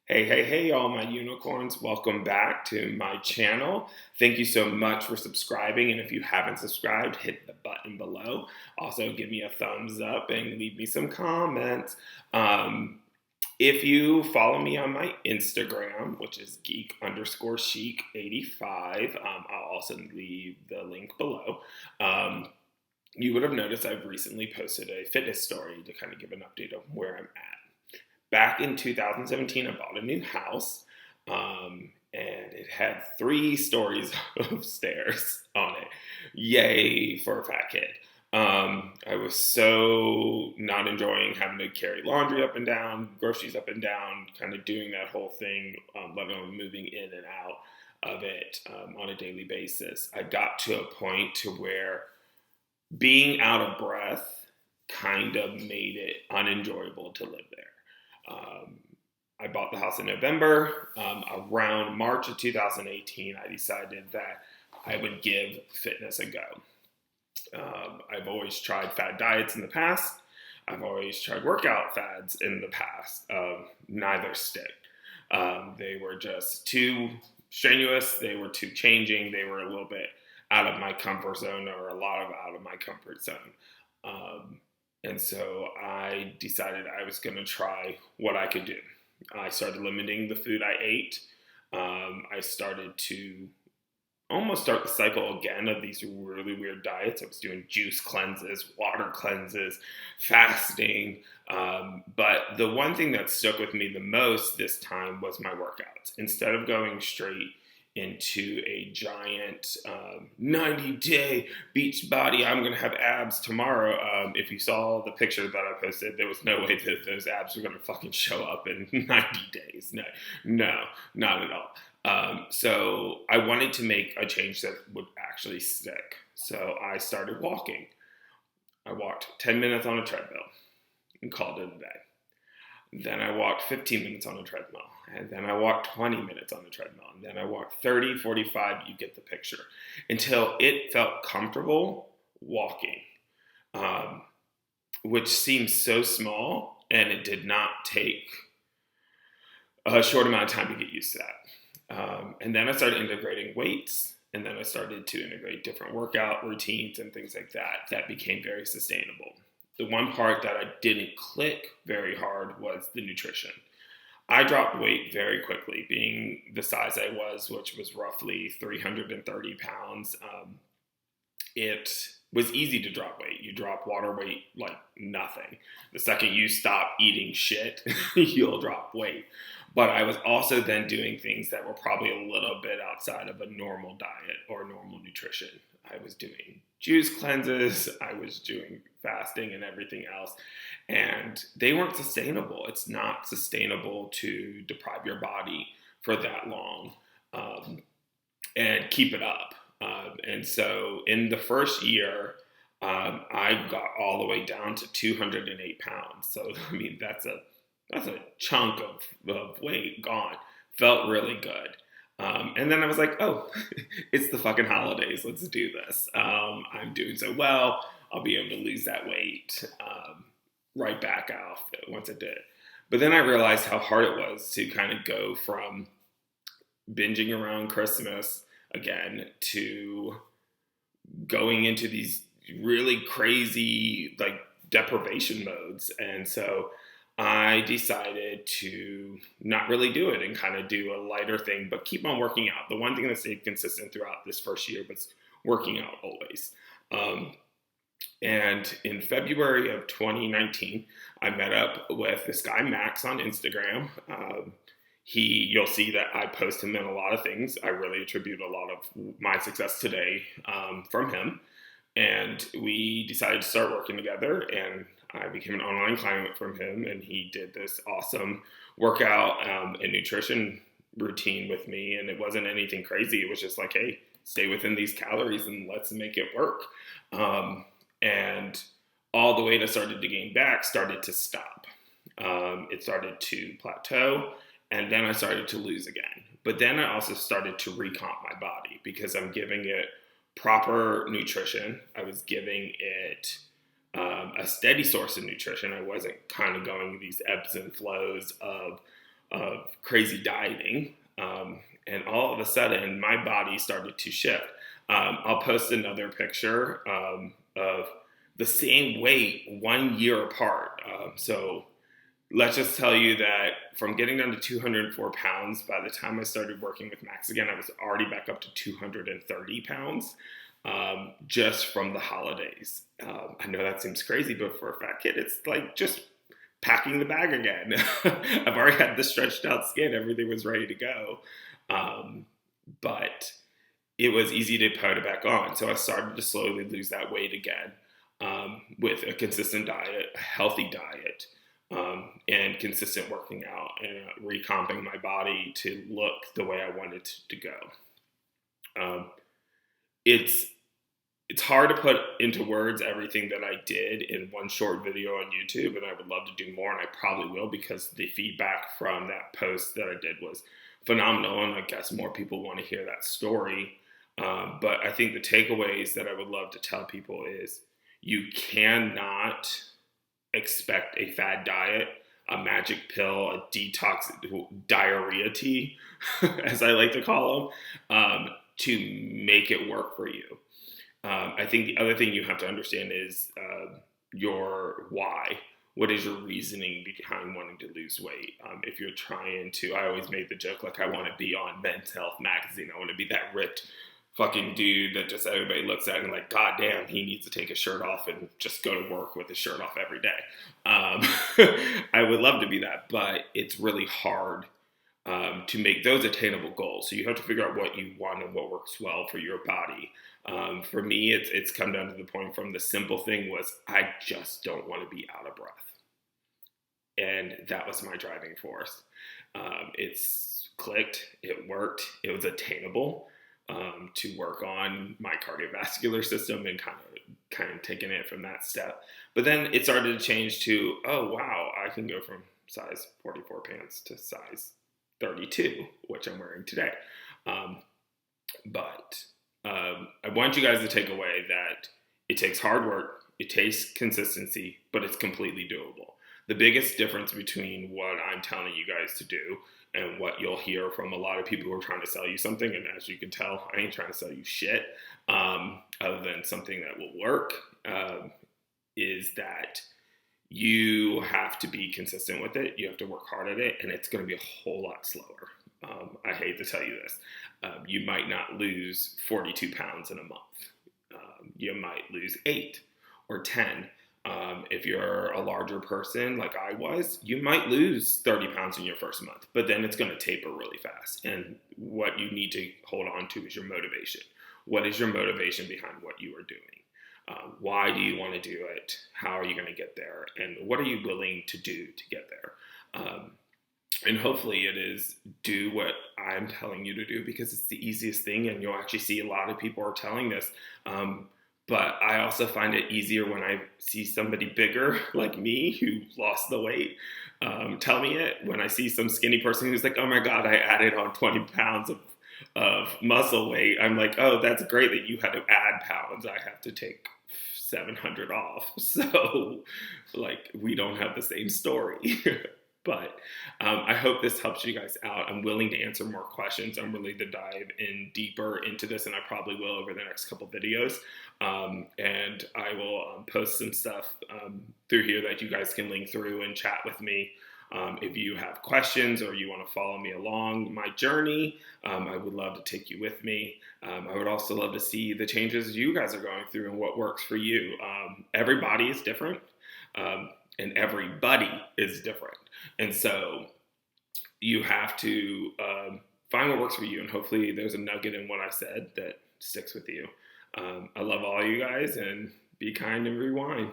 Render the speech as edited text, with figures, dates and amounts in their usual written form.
Hey, all my unicorns. Welcome back to my channel. Thank you so much for subscribing. And if you haven't subscribed, hit the button below. Also, give me a thumbs up and leave me some comments. If you follow me on my Instagram, which is geek_chic85, I'll also leave the link below. You would have noticed I've recently posted a fitness story to kind of give an update of where I'm at. Back in 2017, I bought a new house, and it had 3 stories of stairs on it. Yay for a fat kid. I was so not enjoying having to carry laundry up and down, groceries up and down, kind of doing that whole thing, let alone moving in and out of it on a daily basis. I got to a point to where being out of breath kind of made it unenjoyable to live there. Um, I bought the house in November. Around March of 2018, I decided that I would give fitness a go. I've always tried fad diets in the past. I've always tried workout fads in the past. Neither stick. They were just too strenuous. They were too changing. They were a little bit out of my comfort zone, or a lot of out of my comfort zone. And so I decided I was going to try what I could do. I started limiting the food I ate. I started to almost start the cycle again of these really weird diets. I was doing juice cleanses, water cleanses, fasting. But the one thing that stuck with me the most this time was my workouts. Instead of going straight into a giant 90-day beach body, I'm going to have abs tomorrow. If you saw the picture that I posted, there was no way that those abs were going to fucking show up in 90 days. No, not at all. So I wanted to make a change that would actually stick. So I started walking. I walked 10 minutes on a treadmill and called it a day. Then I walked 15 minutes on a treadmill. And then I walked 20 minutes on the treadmill. And then I walked 30, 45, you get the picture. Until it felt comfortable walking, which seems so small. And it did not take a short amount of time to get used to that. And then I started integrating weights. And then I started to integrate different workout routines and things like that. That became very sustainable. The one part that I didn't click very hard was the nutrition. I dropped weight very quickly, being the size I was, which was roughly 330 pounds. It was easy to drop weight. You drop water weight like nothing. The second you stop eating shit, you'll drop weight. But I was also then doing things that were probably a little bit outside of a normal diet or normal nutrition. I was doing juice cleanses, I was doing fasting and everything else, and they weren't sustainable. It's not sustainable to deprive your body for that long and keep it up. And so in the first year, I got all the way down to 208 pounds. So, I mean, that's a chunk of weight gone. Felt really good. And then I was like, oh, it's the fucking holidays. Let's do this. I'm doing so well. I'll be able to lose that weight right back off once I did. But then I realized how hard it was to kind of go from binging around Christmas again to going into these really crazy, like, deprivation modes. And so I decided to not really do it and kind of do a lighter thing, but keep on working out. The one thing that stayed consistent throughout this first year was working out always. And in February of 2019, I met up with this guy, Max, on Instagram. You'll see that I post him in a lot of things. I really attribute a lot of my success today from him. And we decided to start working together, and I became an online client from him, and he did this awesome workout and nutrition routine with me. And it wasn't anything crazy. It was just like, hey, stay within these calories and let's make it work. And all the weight I started to gain back started to stop. It started to plateau, and then I started to lose again. But then I also started to recomp my body because I'm giving it proper nutrition. I was giving it a steady source of nutrition. I wasn't kind of going these ebbs and flows of of crazy dieting. And all of a sudden, my body started to shift. I'll post another picture of the same weight 1 year apart. So let's just tell you that from getting down to 204 pounds, by the time I started working with Max again, I was already back up to 230 pounds just from the holidays. I know that seems crazy, but for a fat kid, it's like just packing the bag again. I've already had the stretched out skin. Everything was ready to go. But it was easy to put it back on. So I started to slowly lose that weight again with a consistent diet, a healthy diet, and consistent working out and recomping my body to look the way I wanted to go. It's hard to put into words everything that I did in one short video on YouTube, and I would love to do more, and I probably will, because the feedback from that post that I did was phenomenal, and I guess more people want to hear that story. But I think the takeaways that I would love to tell people is you cannot expect a fad diet, a magic pill, a detox diarrhea tea, as I like to call them, to make it work for you. I think the other thing you have to understand is your why. What is your reasoning behind wanting to lose weight? If you're trying to, I always make the joke, like, I want to be on Men's Health magazine. I want to be that ripped fucking dude that just everybody looks at and like, God damn, he needs to take his shirt off and just go to work with his shirt off every day. I would love to be that, but it's really hard to make those attainable goals. So you have to figure out what you want and what works well for your body. For me, it's come down to the point from the simple thing was I just don't want to be out of breath. And that was my driving force. It's clicked, it worked, it was attainable to work on my cardiovascular system and kind of taking it from that step. But then it started to change to, oh wow, I can go from size 44 pants to size 32, which I'm wearing today. But I want you guys to take away that it takes hard work, it takes consistency, but it's completely doable. The biggest difference between what I'm telling you guys to do and what you'll hear from a lot of people who are trying to sell you something, and as you can tell, I ain't trying to sell you shit, other than something that will work, is that you have to be consistent with it. You have to work hard at it, and it's going to be a whole lot slower. I hate to tell you this. You might not lose 42 pounds in a month. You might lose 8 or 10. If you're a larger person like I was, you might lose 30 pounds in your first month, but then it's going to taper really fast. And what you need to hold on to is your motivation. What is your motivation behind what you are doing? Why do you want to do it? How are you going to get there? And what are you willing to do to get there? And hopefully it is do what I'm telling you to do, because it's the easiest thing, and you'll actually see a lot of people are telling this. But I also find it easier when I see somebody bigger like me who lost the weight tell me it. When I see some skinny person who's like, oh my God, I added on 20 pounds of muscle weight. I'm like, oh, that's great that you had to add pounds. I have to take 700 off. So like, we don't have the same story. But I hope this helps you guys out. I'm willing to answer more questions. I'm willing to dive in deeper into this, and I probably will over the next couple videos. And I will post some stuff through here that you guys can link through and chat with me. If you have questions or you want to follow me along my journey, I would love to take you with me. I would also love to see the changes you guys are going through and what works for you. Everybody is different. And everybody is different. And so you have to find what works for you. And hopefully there's a nugget in what I said that sticks with you. I love all you guys, and be kind and rewind.